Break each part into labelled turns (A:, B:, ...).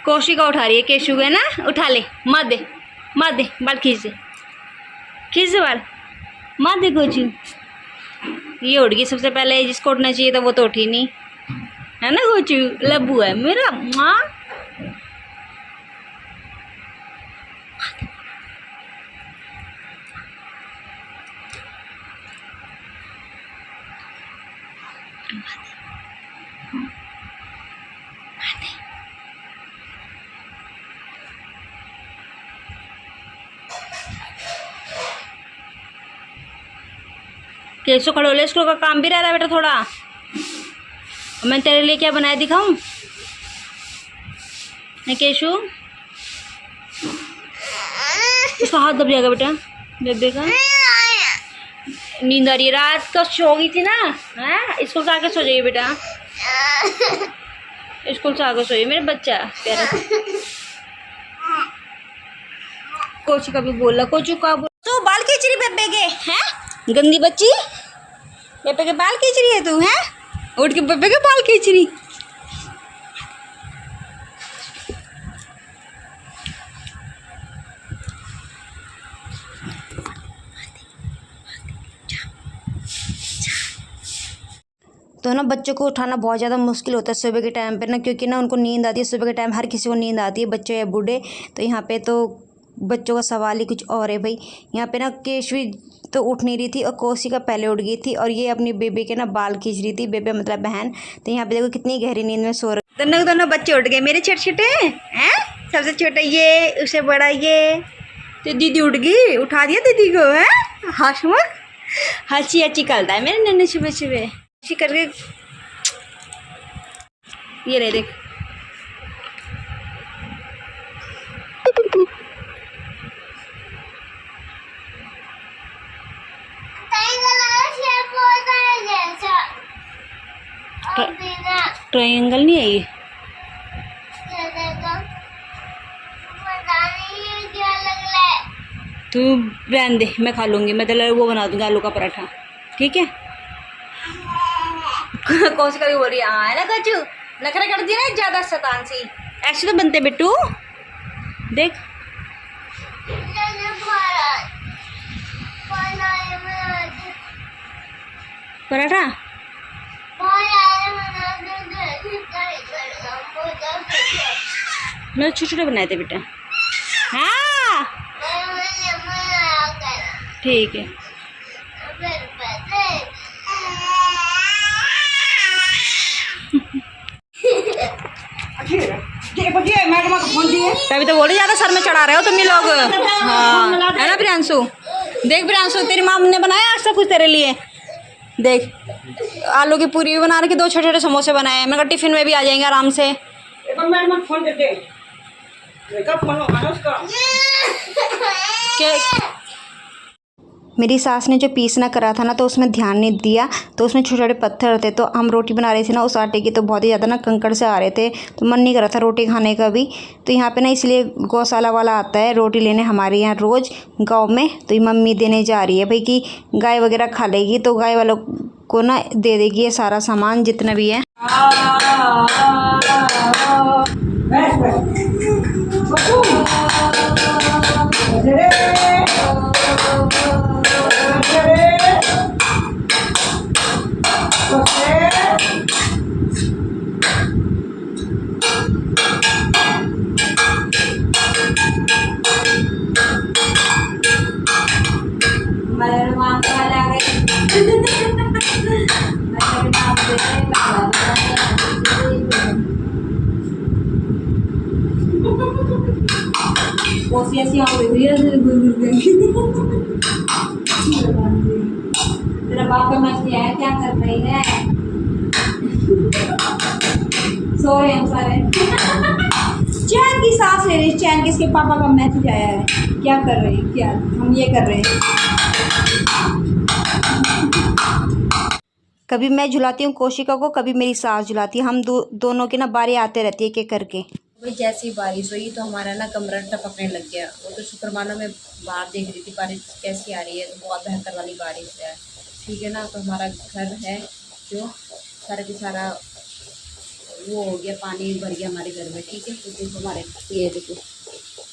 A: कोशिका उठा रही है केशु है ना, उठा ले, मार दे बाल, खींच दे बाल, मार दे कोचू। ये उठ गई सबसे पहले, जिसको उठना चाहिए था वो तो उठी नहीं, है ना कोचू, लब्बू है मेरा माँ। केशु खड़ो ले, स्कूल का काम भी रह रहा है बेटा थोड़ा। मैं तेरे लिए क्या बनाया दिखाऊं? नहीं केशु, इसका हाथ दब जाएगा बेटा, बेबे का नींद आ रही है, रात को सो गई थी ना, है स्कूल से आके सो जाइए बेटा, स्कूल से आके सोइए मेरा बच्चा प्यारा। कोचू का भी बोला, कोचू का बोल तो बाल खींच रही बेबे के, हैं गंदी बच्ची, बेबे के बाल खींच रही है तू, हैं उठ के बेबे के बाल खींच रही। तो ना बच्चों को उठाना बहुत ज़्यादा मुश्किल होता है सुबह के टाइम पे ना, क्योंकि ना उनको नींद आती है सुबह के टाइम, हर किसी को नींद आती है, बच्चे या बूढ़े। तो यहाँ पे तो बच्चों का सवाल ही कुछ और है भाई। यहाँ पे ना केशवी तो उठ नहीं रही थी और कोशिका पहले उठ गई थी, और ये अपनी बेबे के ना बाल खींच रही थी, बेबे मतलब बहन। तो यहाँ पे देखो कितनी गहरी नींद में सो रहे, दोनों बच्चे उठ गए मेरे छोटे छोटे हैं, सबसे छोटा ये, उससे बड़ा ये। तो दीदी उठ गई, उठा दिया दीदी को, है हंसमुख हंसी अच्छी करता है मेरे नन्हे सुबह सुबह करके। ये ले देख, ट्रायंगल नहीं है ये, तू रहने दे, मैं खा लूँगी, मैं तो वो बना दूँगी आलू का पराठा, ठीक है। कोशिका भी बोल रही है ना कचू, नखरा कर दिया ना ज़्यादा शैतान सी, ऐसे तो बनते बिट्टू, देख पराठा मैं छोटे छोटे बनाए थे बेटा, हाँ ठीक है। तभी तो बोल रही ज़्यादा सर में चढ़ा रहे हो तुम ये लोग, हाँ है ना प्रियांशु। देख प्रियांशु, तेरी माँ ने बनाया आज सब कुछ तेरे लिए, देख आलू की पूरी भी बना रखी, 2 छोटे छोटे समोसे बनाए, मैं कहा टिफिन में भी आ जाएंगे आराम से। मेरी सास ने जो पीसना करा था ना, तो उसमें ध्यान नहीं दिया, तो उसमें छोटे छोटे पत्थर थे। तो हम रोटी बना रहे थे ना उस आटे की, तो बहुत ही ज़्यादा ना कंकड़ से आ रहे थे, तो मन नहीं कर रहा था रोटी खाने का भी। तो यहाँ पे ना इसलिए गौशाला वाला आता है रोटी लेने हमारे यहाँ रोज़ गाँव में। तो ये मम्मी देने जा रही है भाई कि गाय वगैरह खा लेगी, तो गाय वालों को ना दे देगी ये सारा सामान जितना भी है। ऐसी तेरा बाप का मछली है, क्या कर रही है? सो रहे हैं सारे, चैन की सांस ले रही, चैन की। इसके पापा का मैसेज आया है, क्या कर रही, क्या हम ये कर रहे हैं। कभी मैं झुलाती हूँ कोशिका को, कभी मेरी सास झुलाती है, हम दोनों की ना बारी आते रहती है एक करके।
B: भाई जैसी बारिश हुई तो हमारा ना कमरा टपकने लग गया। वो तो शुक्र मानो मैं बाहर देख रही थी बारिश कैसी आ रही है, तो बहुत बेहतर वाली बारिश है, ठीक है ना। तो हमारा घर है जो सारा के सारा वो हो गया, पानी भर गया हमारे घर में। ठीक है, तो देखो हमारे, ये देखो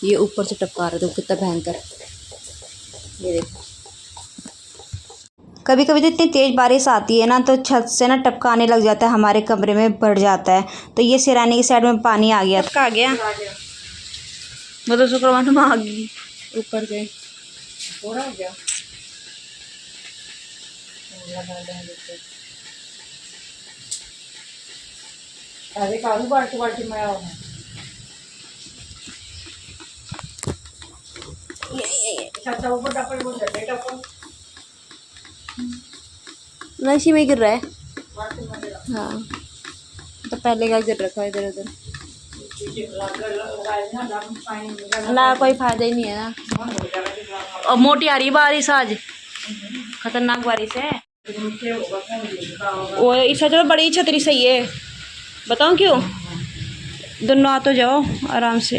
B: ये ऊपर से टपका रहे, देखो कितना भयंकर, ये देखो।
A: कभी कभी तो इतनी तेज़ बारिश आती है ना तो छत से ना टपका आने लग जाता है, हमारे कमरे में भर जाता है। तो ये सिरानी की साइड में पानी आ गया, टपका आ गया, वो तो शुक्रवार में आ गई ऊपर से,
B: थोड़ा हो गया। अरे कालू बाल्टी बाल्टी में आओ है। अच्छा ऊपर टपल बोल रहे टपल
A: नशी में गिर रहा है। हाँ, तो पहले का गिर रखा है इधर उधर ना, कोई फायदा ही नहीं है ना। और मोटी आ रही है बारिश आज, खतरनाक बारिश है। वो इससे चलो बड़ी छतरी सही है, बताऊं क्यों? दोनों आ तो जाओ आराम से।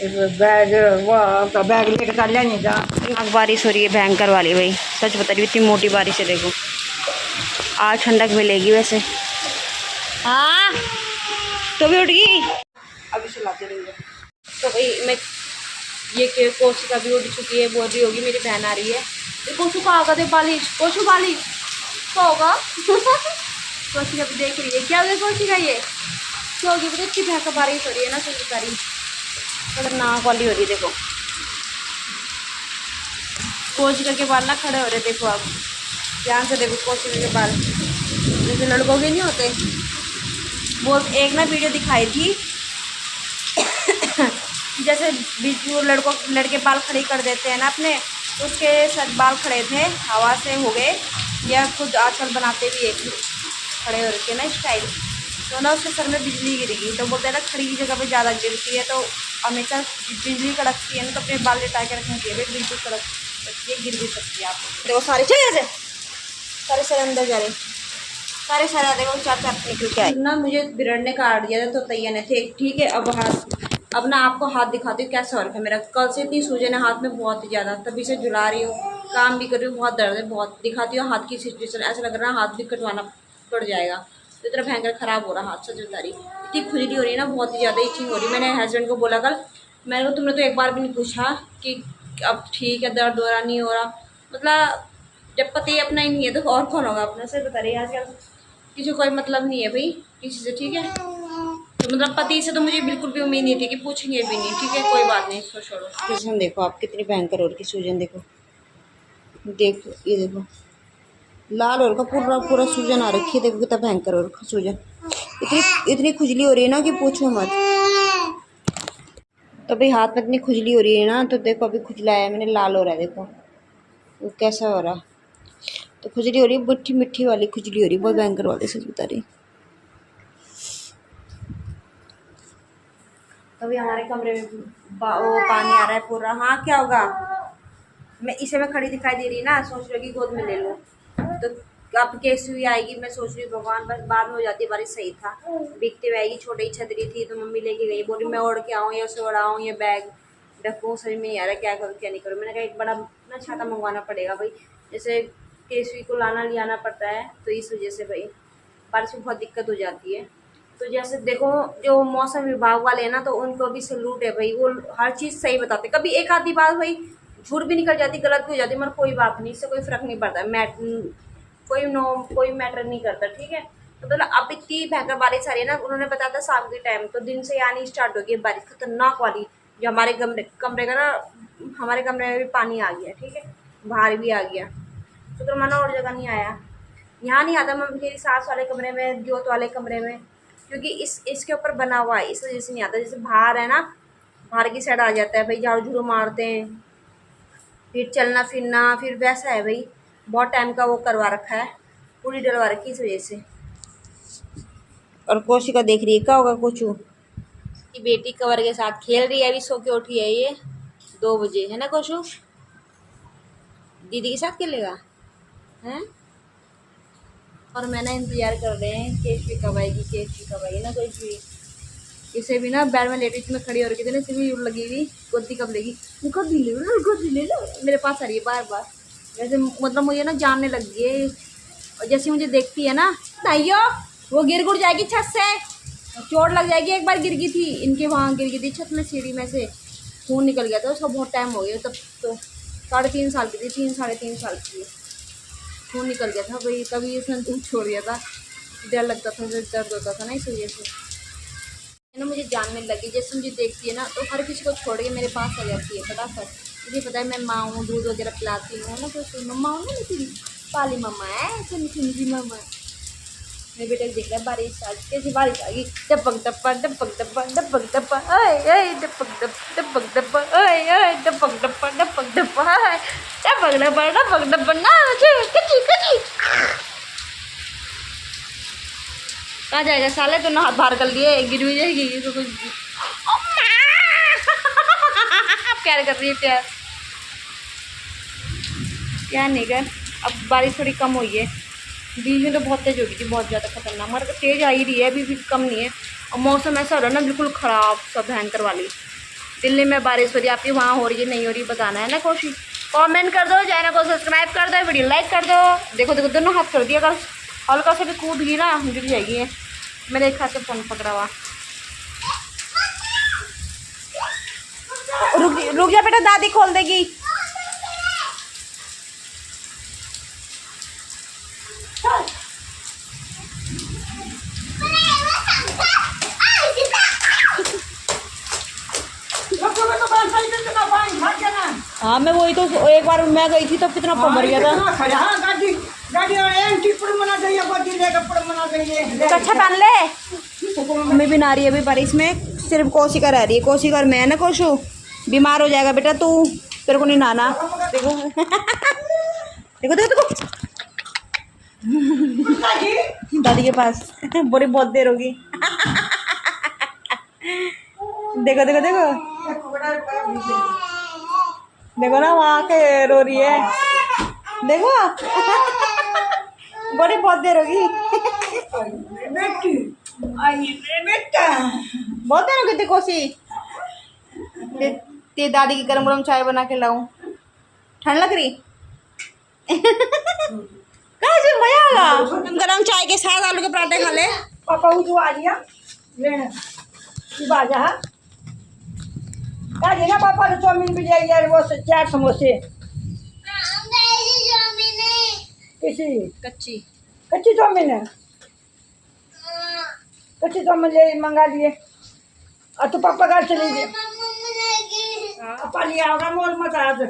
B: बैग वो बैग लेकर कर लिया नहीं था।
A: बारिश हो रही है भयंकर वाली भाई, सच बता रही हूँ, इतनी मोटी बारिश है। देखो आज ठंडक मिलेगी वैसे। हाँ तो भी उठ गई,
B: अभी सुलाते रहिए।
A: तो भाई मैं ये कोशिका भी उठ चुकी है, बोल रही होगी मेरी बहन आ रही है। कोशु का होगा, दे बालिश, कोशु बालिश क्या होगा? कोशिका भी देख रही है, क्या होगा कोशिका? ये क्या होगी? पता इतनी भयंकर बारिश हो रही है ना, सही बता रही, खतरनाक वाली हो रही है। देखो कोशिका के बाल ना खड़े हो रहे, देखो आप ध्यान से देखो कोशिका के बाल, जैसे लड़कों के नहीं होते। वो एक ना वीडियो दिखाई थी जैसे बीच में लड़के बाल खड़े कर देते हैं ना अपने, तो उसके साथ बाल खड़े थे, हवा से हो गए, या खुद आजकल बनाते भी एक खड़े हो रखे ना स्टाइल, तो ना उसके सर में बिजली गिरेगी। तो बोलते हैं ना खड़ी की जगह पे ज़्यादा गिरती है, तो हमेशा बिजली कड़कती है ना, तो अपने बाल लिटा के रखना चाहिए, बिल्कुल कड़क सकती है, गिर भी सकती है। आप देखो सारे चले जैसे सारे सर अंदर जा रहे, सारे सर देखो चार चार निकल के आए ना। मुझे बिरड़ ने काट दिया था तो तैयार थे। ठीक है, अब ना आपको हाथ दिखाती हूँ कैसा हो रखा है मेरा। कल से इतनी सूजन है हाथ में बहुत ही ज़्यादा, तभी से झुला रही हूँ, काम भी कर रही हूँ, बहुत दर्द है बहुत। दिखाती हूँ हाथ की सिचुएशन, ऐसा लग रहा है हाथ भी कटवाना पड़ जाएगा, तो इतना भयंकर ख़राब हो रहा हाथ से, बता रही। इतनी खुजली हो रही है ना, बहुत ही ज़्यादा इचिंग हो रही है। मैंने हस्बैंड को बोला कल, मैंने को तुमने तो एक बार भी नहीं पूछा कि अब ठीक है, दर्द हो रहा नहीं हो रहा। मतलब जब पति अपना ही नहीं है तो और कौन होगा अपना, से बता रही है। आजकल किसी कोई मतलब नहीं है भाई किसी से, ठीक है। तो मतलब पति से तो मुझे बिल्कुल भी उम्मीद नहीं थी कि पूछेंगे भी नहीं, ठीक है, कोई बात नहीं, इसको छोड़ो। सूजन देखो आप कितनी भयंकर हो रही है, सूजन देखो, देखो ये देखो लाल और का पूरा पूरा सूजन आ रखी है, देखो कितना भयंकर हो रखा सूजन, इतनी खुजली हो रही है ना कि पूछो मत। तो भाई हाथ में इतनी खुजली हो रही है ना, तो देखो अभी खुजला है मैंने, लाल हो रहा है, देखो वो कैसा हो रहा। तो खुजली हो रही है, मिट्टी मिट्टी वाली खुजली हो रही है, बहुत भयंकर वाली, सच बता रही। अभी हमारे कमरे में वो पानी आ रहा है पूरा। हाँ क्या होगा, मैं इसे में खड़ी दिखाई दे रही ना, सोच रही कि गोद में ले लूँ, तो अब कैसी हुई आएगी, मैं सोच रही भगवान बस बाद में हो जाती है बारिश। सही था भीगते हुए आएगी, छोटी ही छतरी थी तो मम्मी लेके गई, बोली मैं ओढ़ के आऊँ या उसे ओढ़ाऊँ या बैग रखूँ, समझ में नहीं आ रहा क्या करूँ क्या नहीं करूँ। मैंने कहा एक बड़ा ना छाता मंगवाना पड़ेगा भाई, जैसे केसवी को लाना ले आना पड़ता है, तो इस वजह से भाई बारिश में बहुत दिक्कत हो जाती है। तो जैसे देखो जो मौसम विभाग वाले हैं ना, तो उनको भी सैल्यूट है भाई, वो हर चीज़ सही बताते। कभी एक आधी बात भाई झूठ भी निकल जाती, गलत भी हो जाती, मगर कोई बात नहीं, इससे कोई फ़र्क नहीं पड़ता, कोई मैटर नहीं करता, ठीक है। तो मतलब अब इतनी भयंकर बारिश आ रही है ना, उन्होंने बताया था शाम के टाइम, तो दिन से आनी स्टार्ट हो गई बारिश खतरनाक वाली, जो हमारे कमरे का ना, हमारे कमरे में भी पानी आ गया, ठीक है, बाहर भी आ गया। शुक्र मानो और जगह नहीं आया, यहाँ नहीं आता, मेरी सास वाले कमरे में, जोत वाले कमरे में, क्योंकि इसके ऊपर बना हुआ है, इस वजह से नहीं आता। जैसे बाहर है ना, बाहर की साइड आ जाता है भाई, झाड़ू झूड़ू मारते हैं, फिर चलना फिरना, फिर वैसा है भाई, बहुत टाइम का वो करवा रखा है, पूरी डलवा रखी इस वजह से। और कोशिका देख रही है क्या होगा कुछ, की बेटी कवर के साथ खेल रही है, अभी सो के उठी है ये 2 बजे, है ना कोशु, दीदी के साथ खेलेगा हैं। और मैं ना इंतजार कर रहे हैं केसवी कब आएगी ना, कोई भी इसे भी ना बेड में लेटी थी मैं, खड़ी हो रही थी ना, इसे भी लगी हुई गोदी कब लेगी, गोदी ले लो, मेरे पास आ रही है बार बार, वैसे मतलब मुझे ना जानने लग गई है, और जैसे मुझे देखती है ना ताइयो, वो गिर गुड़ जाएगी छत से,
B: चोट लग जाएगी। एक बार गिर गई थी, इनके वहाँ गिर गई थी छत में, सीढ़ी में से खून निकल गया था। उसका बहुत टाइम हो गया, तब तो 3.5 साल की थी, 3-3.5 साल की। खून निकल गया था भाई, तभी उसने दूध छोड़ दिया था। डर लगता था, दर्द होता था ना, इस वजह से ना मुझे जानने लगी। जैसे मुझे देखती है ना तो हर किसी को छोड़ के मेरे पास आ जाती है फटाफट। मुझे पता है मैं माँ हूँ, दूध वगैरह पिलाती हूँ ना, तो मम्मा हूँ ना, मेरी पाली मम्मा है, सुनी मम्मा। मेरे बेटे को देख रहा है बारिश आज कैसी बारिश आ गई। टपक टप्पा टपक टप्पा टपक टप्पा ओए टपक टप टपक टप्पा ओए टपक टप्पा टपक टप्पा टपक टप्पा टपक टप्पा ना कची कची। कहाँ जाएगा साले, तो ना हाथ बाहर कर लिए, गिर भी जाएगी तो कुछ। प्यार कर रही है, प्यार नहीं कर। अब बारिश थोड़ी कम हुई है, बीच में तो बहुत तेज हो गई थी, बहुत ज़्यादा खतरनाक, मगर तेज आ ही रही है, अभी भी कम नहीं है। और मौसम ऐसा हो रहा है ना बिल्कुल ख़राब, सब भयंकर वाली। दिल्ली में बारिश हो रही है, आपकी वहाँ हो रही है नहीं हो रही, बताना है ना कोशिश। कमेंट कर दो, चैनल को सब्सक्राइब कर दो, वीडियो लाइक कर दो। देखो देखो दोनों हाथ कर दिया, अगर हल्का से भी कूद गई ना गिर जाएगी। मेरे एक हाथ से फ़ोन पकड़ा हुआ। रुक जा बेटा, दादी खोल देगी। हाँ मैं वही तो, एक बार मैं गई थी तो कितना मर गया था। अच्छा पहन ले। मम्मी भी ना रही है अभी बारिश में, सिर्फ कोशिका रह रही है। कोशिका और मैं ना, कोशु बीमार हो जाएगा बेटा तू, तेरे को नहीं नहाना। देखो देखो देखो देखो दादी के पास बड़ी बहुत देर होगी। देखो देखो देखो देखो ना, वहाँ के रो रही है, देखो बड़ी बहुत देर होगी। बहुत देर हो गई थी कोसी। ते दादी की गरम गरम चाय बना के लाऊं, ठंड लग रही। कैसे मजा आएगा गरम चाय के साथ आलू के पराठे खा ले।
C: पापा उठो आ गया लेना बाजा का देना पापा ने चाउमीन भी ले यार, वो 4 समोसे। किसी
B: कच्ची
C: कच्ची चाउमीन है, कच्ची चाउमीन ले मंगा लिए। और तो पापा घर चले गए, पापा लिया होगा मोल मत आज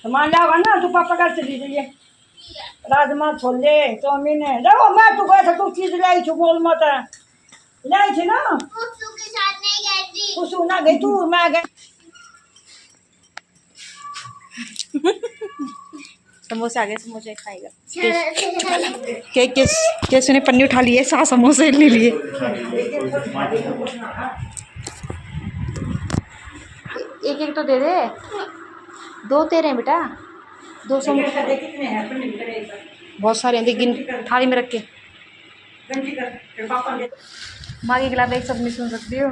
C: सामान लिया होगा ना, तो पापा घर चली जाइए। राजमा छोले चाउमीन है, देखो मैं तू गया था, तू चीज लाई थी मोल मत लाई थी ना, कुछ ना गई तू, मैं गई।
B: समोसे आ गए, समोसे खाएगा। कैसे ने पन्नी उठा लिए, 7 समोसे ले लिए। एक एक तो दे दे, 2 तेरे हैं बेटा, 2 समोसे बहुत सारे हैं, गिन थाली में रख के। माँ के खिलाफ एक सब नहीं सुन सकती हो।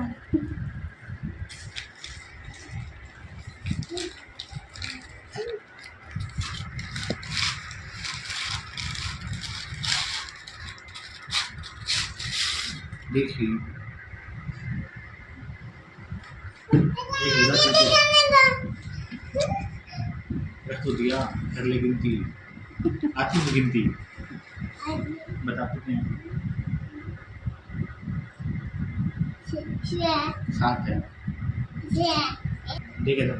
D: देखिए रख तो दिया, कर ले गिनती, आती है गिनती, बताते हैं 7 है। देखे तो